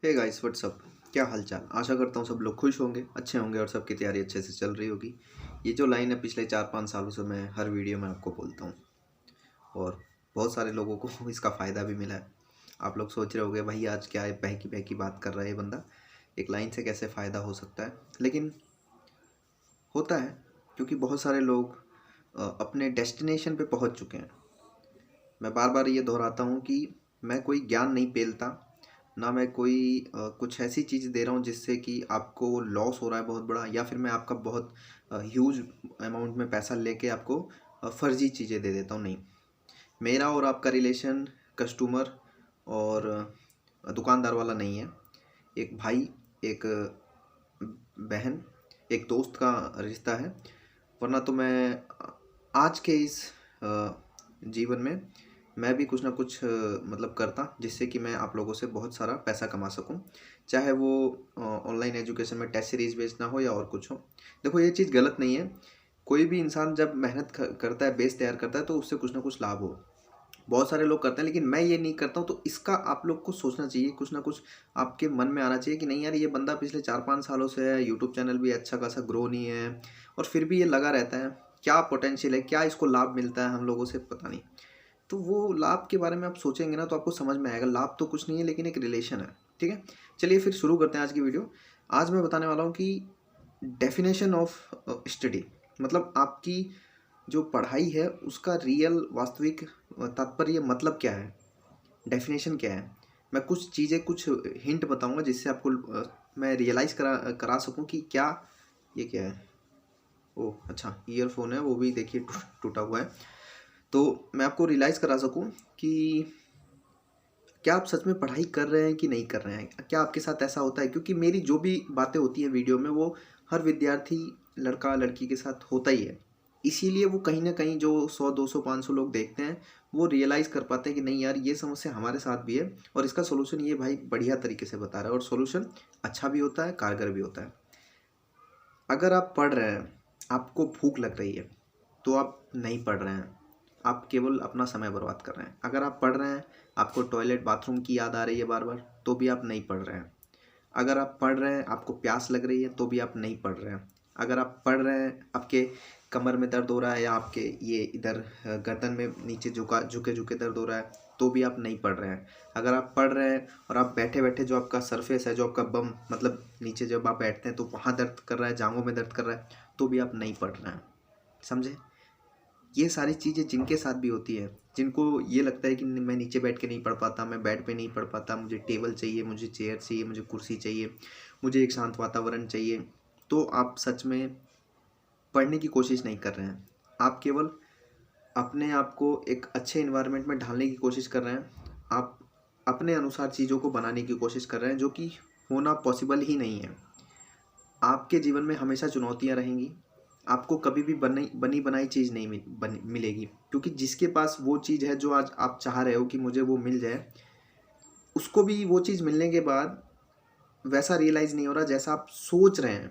Hey guys what's up. क्या हाल चाल। आशा करता हूँ सब लोग खुश होंगे, अच्छे होंगे और सबकी तैयारी अच्छे से चल रही होगी। ये जो लाइन है पिछले 4-5 सालों से मैं हर वीडियो में आपको बोलता हूँ और बहुत सारे लोगों को इसका फ़ायदा भी मिला है। आप लोग सोच रहे होंगे भाई आज क्या है, बहकी बहकी बात कर रहा है ये बंदा, एक लाइन से कैसे फ़ायदा हो सकता है। लेकिन होता है क्योंकि बहुत सारे लोग अपने डेस्टिनेशन पे पहुँच चुके हैं। मैं बार बार ये दोहराता हूँ कि मैं कोई ज्ञान नहीं पेलता, ना मैं कोई कुछ ऐसी चीज़ दे रहा हूँ जिससे कि आपको लॉस हो रहा है बहुत बड़ा, या फिर मैं आपका बहुत ह्यूज अमाउंट में पैसा लेके आपको फर्जी चीज़ें दे देता हूँ। नहीं, मेरा और आपका रिलेशन कस्टमर और दुकानदार वाला नहीं है। एक भाई, एक बहन, एक दोस्त का रिश्ता है। वरना तो मैं आज के इस जीवन में मैं भी कुछ ना कुछ मतलब करता जिससे कि मैं आप लोगों से बहुत सारा पैसा कमा सकूं, चाहे वो ऑनलाइन एजुकेशन में टेस्ट सीरीज बेचना हो या और कुछ हो। देखो ये चीज़ गलत नहीं है। कोई भी इंसान जब मेहनत करता है, बेस तैयार करता है, तो उससे कुछ ना कुछ लाभ हो। बहुत सारे लोग करते हैं लेकिन मैं ये नहीं करता हूँ। तो इसका आप लोग को सोचना चाहिए, कुछ ना कुछ आपके मन में आना चाहिए कि नहीं यार, ये बंदा पिछले 4-5 सालों से है, यूट्यूब चैनल भी अच्छा खासा ग्रो नहीं है और फिर भी ये लगा रहता है। क्या पोटेंशियल है, क्या इसको लाभ मिलता है हम लोगों से, पता नहीं। तो वो लाभ के बारे में आप सोचेंगे ना तो आपको समझ में आएगा। लाभ तो कुछ नहीं है लेकिन एक रिलेशन है। ठीक है, चलिए फिर शुरू करते हैं आज की वीडियो। आज मैं बताने वाला हूँ कि डेफिनेशन ऑफ स्टडी, मतलब आपकी जो पढ़ाई है उसका रियल वास्तविक तात्पर्य मतलब क्या है, डेफिनेशन क्या है। मैं कुछ चीज़ें, कुछ हिंट बताऊंगा जिससे आपको मैं रियलाइज़ करा सकूं कि क्या ये क्या है। ओह अच्छा, ईयरफोन है, वो भी देखिए टूटा हुआ है। तो मैं आपको रियलाइज़ करा सकूं कि क्या आप सच में पढ़ाई कर रहे हैं कि नहीं कर रहे हैं। क्या आपके साथ ऐसा होता है, क्योंकि मेरी जो भी बातें होती हैं वीडियो में वो हर विद्यार्थी, लड़का लड़की के साथ होता ही है। इसीलिए वो कहीं ना कहीं जो 100, 200, 500 लोग देखते हैं वो रियलाइज़ कर पाते हैं कि नहीं यार, ये समस्या हमारे साथ भी है और इसका सोल्यूशन ये भाई बढ़िया तरीके से बता रहा है और सोल्यूशन अच्छा भी होता है, कारगर भी होता है। अगर आप पढ़ रहे हैं, आपको भूख लग रही है, तो आप नहीं पढ़ रहे हैं, आप केवल अपना समय बर्बाद कर रहे हैं। अगर आप पढ़ रहे हैं, आपको टॉयलेट बाथरूम की याद आ रही है बार बार, तो भी आप नहीं पढ़ रहे हैं। अगर आप पढ़ रहे हैं, आपको प्यास लग रही है, तो भी आप नहीं पढ़ रहे हैं। अगर आप पढ़ रहे हैं, आपके कमर में दर्द हो रहा है या आपके ये इधर गर्दन में नीचे झुके झुके दर्द हो रहा है, तो भी आप नहीं पढ़ रहे हैं। अगर आप पढ़ रहे हैं और आप बैठे बैठे जो आपका सरफेस है, जो आपका बम मतलब नीचे जब आप बैठते हैं तो वहाँ दर्द कर रहा है, जांघों में दर्द कर रहा है, तो भी आप नहीं पढ़ रहे हैं। समझे। ये सारी चीज़ें जिनके साथ भी होती है, जिनको ये लगता है कि मैं नीचे बैठ के नहीं पढ़ पाता, मैं बेड पे नहीं पढ़ पाता, मुझे टेबल चाहिए, मुझे चेयर चाहिए, मुझे कुर्सी चाहिए, मुझे एक शांत वातावरण चाहिए, तो आप सच में पढ़ने की कोशिश नहीं कर रहे हैं। आप केवल अपने आप को एक अच्छे इन्वायरमेंट में ढालने की कोशिश कर रहे हैं। आप अपने अनुसार चीज़ों को बनाने की कोशिश कर रहे हैं, जो कि होना पॉसिबल ही नहीं है। आपके जीवन में हमेशा चुनौतियाँ रहेंगी। आपको कभी भी बनी बनी बनाई चीज़ नहीं मिलेगी, क्योंकि जिसके पास वो चीज़ है जो आज आप चाह रहे हो कि मुझे वो मिल जाए, उसको भी वो चीज़ मिलने के बाद वैसा रियलाइज़ नहीं हो रहा जैसा आप सोच रहे हैं।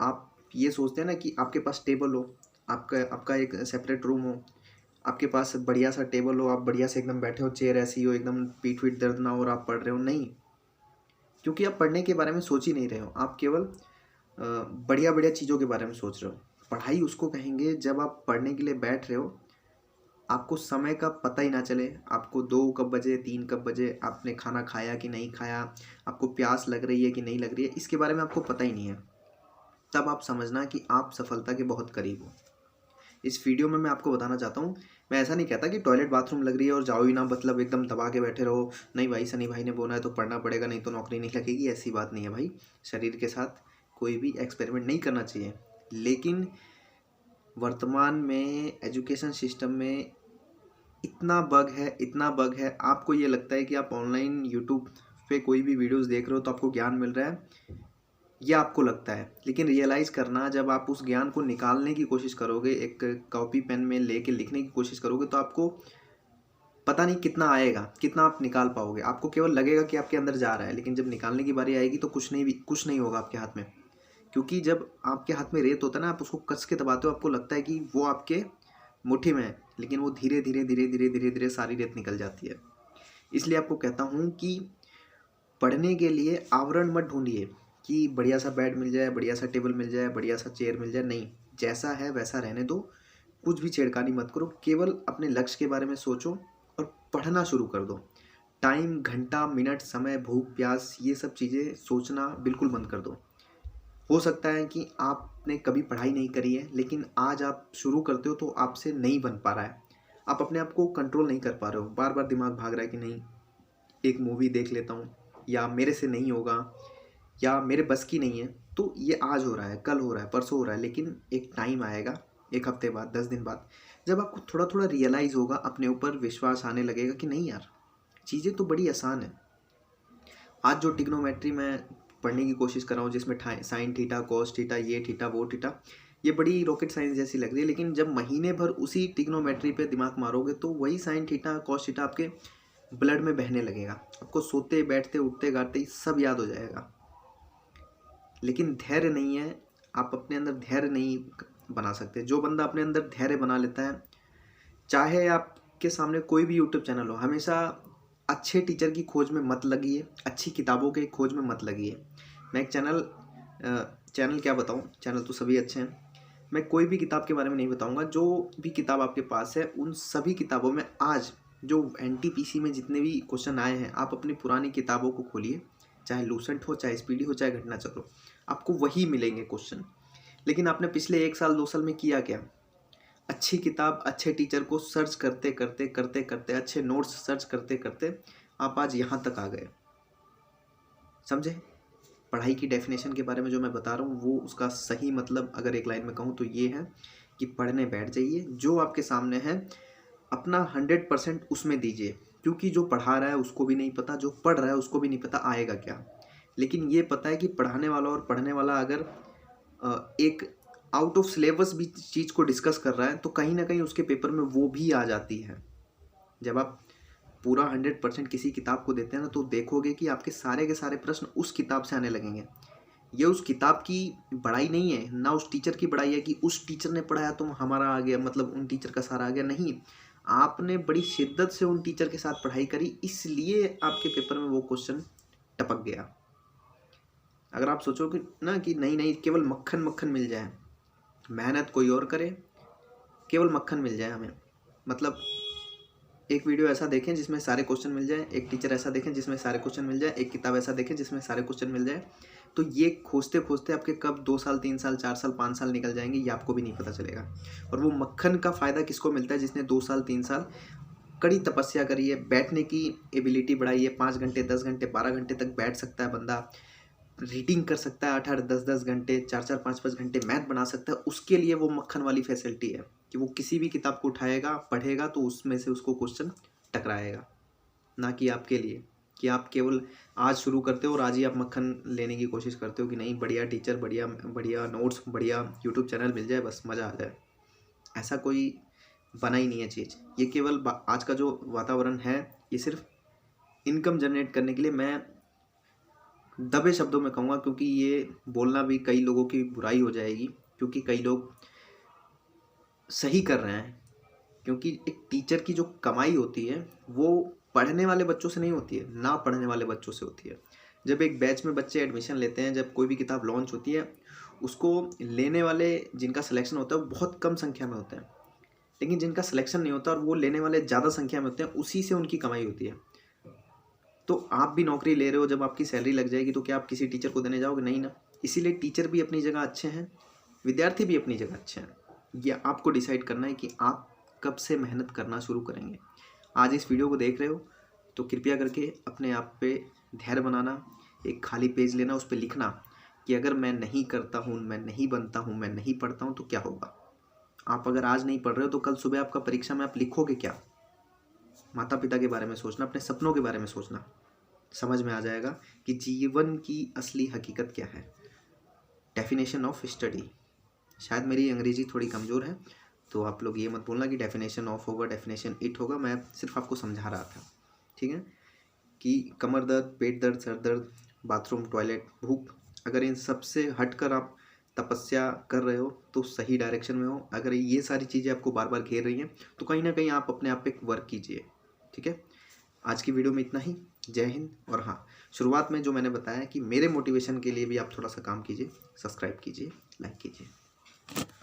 आप ये सोचते हैं ना कि आपके पास टेबल हो, आपका आपका एक सेपरेट रूम हो, आपके पास बढ़िया सा टेबल हो, आप बढ़िया से एकदम बैठे हो, चेयर ऐसी हो, एकदम पीठ वीठ दर्द ना हो और आप पढ़ रहे हो। नहीं, क्योंकि आप पढ़ने के बारे में सोच ही नहीं रहे हो। आप केवल बढ़िया बढ़िया चीज़ों के बारे में सोच रहे हो। पढ़ाई उसको कहेंगे जब आप पढ़ने के लिए बैठ रहे हो, आपको समय का पता ही ना चले। आपको 2 कब बजे, 3 कब बजे, आपने खाना खाया कि नहीं खाया, आपको प्यास लग रही है कि नहीं लग रही है, इसके बारे में आपको पता ही नहीं है। तब आप समझना कि आप सफलता के बहुत करीब हो। इस वीडियो में मैं आपको बताना चाहता हूँ, मैं ऐसा नहीं कहता कि टॉयलेट बाथरूम लग रही है और जाओ ही ना, मतलब एकदम दबा के बैठे रहो। नहीं भाई, सनी भाई ने बोला है तो पढ़ना पड़ेगा, नहीं तो नौकरी नहीं लगेगी। ऐसी बात नहीं है भाई। शरीर के साथ कोई भी एक्सपेरिमेंट नहीं करना चाहिए। लेकिन वर्तमान में एजुकेशन सिस्टम में इतना बग है, इतना बग है, आपको ये लगता है कि आप ऑनलाइन यूट्यूब पे कोई भी वीडियोस देख रहे हो तो आपको ज्ञान मिल रहा है, ये आपको लगता है। लेकिन रियलाइज़ करना, जब आप उस ज्ञान को निकालने की कोशिश करोगे, एक कॉपी पेन में लेके लिखने की कोशिश करोगे, तो आपको पता नहीं कितना आएगा, कितना आप निकाल पाओगे। आपको केवल लगेगा कि आपके अंदर जा रहा है, लेकिन जब निकालने की बारी आएगी तो कुछ नहीं होगा आपके हाथ में। क्योंकि जब आपके हाथ में रेत होता है ना, आप उसको कस के दबाते हो, आपको लगता है कि वो आपके मुट्ठी में है, लेकिन वो धीरे धीरे धीरे धीरे धीरे धीरे सारी रेत निकल जाती है। इसलिए आपको कहता हूँ कि पढ़ने के लिए आवरण मत ढूंढिए कि बढ़िया सा बेड मिल जाए, बढ़िया सा टेबल मिल जाए, बढ़िया सा चेयर मिल जाए। नहीं, जैसा है वैसा रहने दो। कुछ भी छेड़खानी मत करो, केवल अपने लक्ष्य के बारे में सोचो और पढ़ना शुरू कर दो। टाइम, घंटा, मिनट, समय, भूख, प्यास, ये सब चीज़ें सोचना बिल्कुल बंद कर दो। हो सकता है कि आपने कभी पढ़ाई नहीं करी है, लेकिन आज आप शुरू करते हो तो आपसे नहीं बन पा रहा है। आप अपने आप को कंट्रोल नहीं कर पा रहे हो, बार बार दिमाग भाग रहा है कि नहीं, एक मूवी देख लेता हूँ, या मेरे से नहीं होगा, या मेरे बस की नहीं है। तो ये आज हो रहा है, कल हो रहा है, परसों हो रहा है, लेकिन एक टाइम आएगा, एक हफ्ते बाद, 10 दिन बाद, जब आपको थोड़ा थोड़ा रियलाइज़ होगा, अपने ऊपर विश्वास आने लगेगा कि नहीं यार, चीज़ें तो बड़ी आसान है। आज जो ट्रिग्नोमेट्री मैं पढ़ने की कोशिश कर रहा हूँ, जिसमें साइन थीटा, कॉस थीटा, ये थीटा, वो थीटा, ये बड़ी रॉकेट साइंस जैसी लग रही है, लेकिन जब महीने भर उसी ट्रिग्नोमेट्री पे दिमाग मारोगे तो वही साइन थीटा, कॉस थीटा आपके ब्लड में बहने लगेगा। आपको सोते, बैठते, उठते, गाते सब याद हो जाएगा। लेकिन धैर्य नहीं है, आप अपने अंदर धैर्य नहीं बना सकते। जो बंदा अपने अंदर धैर्य बना लेता है, चाहे आपके सामने कोई भी यूट्यूब चैनल हो, हमेशा अच्छे टीचर की खोज में मत लगिए, अच्छी किताबों के खोज में मत लगिए। मैं एक चैनल क्या बताऊं, चैनल तो सभी अच्छे हैं, मैं कोई भी किताब के बारे में नहीं बताऊंगा। जो भी किताब आपके पास है, उन सभी किताबों में आज जो एनटीपीसी में जितने भी क्वेश्चन आए हैं, आप अपनी पुरानी किताबों को खोलिए, चाहे लूसेंट हो, चाहे स्पीडी हो, चाहे घटना चक्र हो, आपको वही मिलेंगे क्वेश्चन। लेकिन आपने पिछले 1 साल 2 साल में किया क्या? अच्छी किताब, अच्छे टीचर को सर्च करते करते करते करते, अच्छे नोट्स सर्च करते करते आप आज यहाँ तक आ गए। समझे? पढ़ाई की डेफिनेशन के बारे में जो मैं बता रहा हूँ, वो उसका सही मतलब अगर एक लाइन में कहूँ तो ये है कि पढ़ने बैठ जाइए, जो आपके सामने है अपना 100% उसमें दीजिए। क्योंकि जो पढ़ा रहा है उसको भी नहीं पता, जो पढ़ रहा है उसको भी नहीं पता आएगा क्या। लेकिन ये पता है कि पढ़ाने वाला और पढ़ने वाला अगर एक आउट ऑफ सिलेबस भी चीज़ को डिस्कस कर रहा है, तो कहीं ना कहीं उसके पेपर में वो भी आ जाती है। जब आप पूरा 100% किसी किताब को देते हैं ना, तो देखोगे कि आपके सारे के सारे प्रश्न उस किताब से आने लगेंगे। ये उस किताब की बड़ाई नहीं है, ना उस टीचर की बड़ाई है कि उस टीचर ने पढ़ाया तो हमारा आ गया, मतलब उन टीचर का सारा आ गया। नहीं, आपने बड़ी शिद्दत से उन टीचर के साथ पढ़ाई करी, इसलिए आपके पेपर में वो क्वेश्चन टपक गया। अगर आप सोचोगे ना कि नहीं नहीं, केवल मक्खन मक्खन मिल जाए, मेहनत कोई और करे, केवल मक्खन मिल जाए हमें, मतलब एक वीडियो ऐसा देखें जिसमें सारे क्वेश्चन मिल जाए, एक टीचर ऐसा देखें जिसमें सारे क्वेश्चन मिल जाए, एक किताब ऐसा देखें जिसमें सारे क्वेश्चन मिल जाए, तो ये खोजते खोजते आपके कब 2 साल, 3 साल, 4 साल, 5 साल निकल जाएंगे, ये आपको भी नहीं पता चलेगा। और वो मक्खन का फ़ायदा किसको मिलता है? जिसने 2 साल 3 साल कड़ी तपस्या करी है, बैठने की एबिलिटी बढ़ाई है, 5 घंटे, 10 घंटे, 12 घंटे तक बैठ सकता है बंदा, रीडिंग कर सकता है 8-8, 10-10 घंटे, 4-4, 5-5 घंटे मैथ बना सकता है। उसके लिए वो मक्खन वाली फैसिलिटी है कि वो किसी भी किताब को उठाएगा, पढ़ेगा, तो उसमें से उसको क्वेश्चन टकराएगा। ना कि आपके लिए कि आप केवल आज शुरू करते हो और आज ही आप मक्खन लेने की कोशिश करते हो कि नहीं, बढ़िया टीचर, बढ़िया बढ़िया नोट्स, बढ़िया यूट्यूब चैनल मिल जाए, बस मज़ा आ जाए। ऐसा कोई बना ही नहीं है चीज़। ये केवल आज का जो वातावरण है, ये सिर्फ इनकम जनरेट करने के लिए, मैं दबे शब्दों में कहूँगा, क्योंकि ये बोलना भी कई लोगों की बुराई हो जाएगी, क्योंकि कई लोग सही कर रहे हैं। क्योंकि एक टीचर की जो कमाई होती है, वो पढ़ने वाले बच्चों से नहीं होती है, ना पढ़ने वाले बच्चों से होती है। जब एक बैच में बच्चे एडमिशन लेते हैं, जब कोई भी किताब लॉन्च होती है, उसको लेने वाले जिनका सिलेक्शन होता है वो बहुत कम संख्या में होते हैं। लेकिन जिनका सिलेक्शन नहीं होता और वो लेने वाले ज़्यादा संख्या में होते हैं, उसी से उनकी कमाई होती है। तो आप भी नौकरी ले रहे हो, जब आपकी सैलरी लग जाएगी तो क्या आप किसी टीचर को देने जाओगे? नहीं ना। इसीलिए टीचर भी अपनी जगह अच्छे हैं, विद्यार्थी भी अपनी जगह अच्छे हैं। ये आपको डिसाइड करना है कि आप कब से मेहनत करना शुरू करेंगे। आज इस वीडियो को देख रहे हो तो कृपया करके अपने आप पे धैर्य बनाना, एक खाली पेज लेना, उस पर लिखना कि अगर मैं नहीं करता हूँ, मैं नहीं बनता हूँ, मैं नहीं पढ़ता हूँ तो क्या होगा। आप अगर आज नहीं पढ़ रहे हो तो कल सुबह आपका परीक्षा में आप लिखोगे क्या? माता पिता के बारे में सोचना, अपने सपनों के बारे में सोचना, समझ में आ जाएगा कि जीवन की असली हकीकत क्या है। डेफिनेशन ऑफ स्टडी, शायद मेरी अंग्रेजी थोड़ी कमज़ोर है, तो आप लोग ये मत बोलना कि डेफिनेशन ऑफ होगा, डेफिनेशन इट होगा। मैं सिर्फ आपको समझा रहा था, ठीक है, कि कमर दर्द, पेट दर्द, सर दर्द, बाथरूम, टॉयलेट, भूख, अगर इन सब से हटकर आप तपस्या कर रहे हो तो सही डायरेक्शन में हो। अगर ये सारी चीज़ें आपको बार बार घेर रही हैं तो कहीं ना कहीं आप अपने आप पे वर्क कीजिए। ठीक है, आज की वीडियो में इतना ही। जय हिंद। और हाँ, शुरुआत में जो मैंने बताया कि मेरे मोटिवेशन के लिए भी आप थोड़ा सा काम कीजिए, सब्सक्राइब कीजिए, लाइक कीजिए।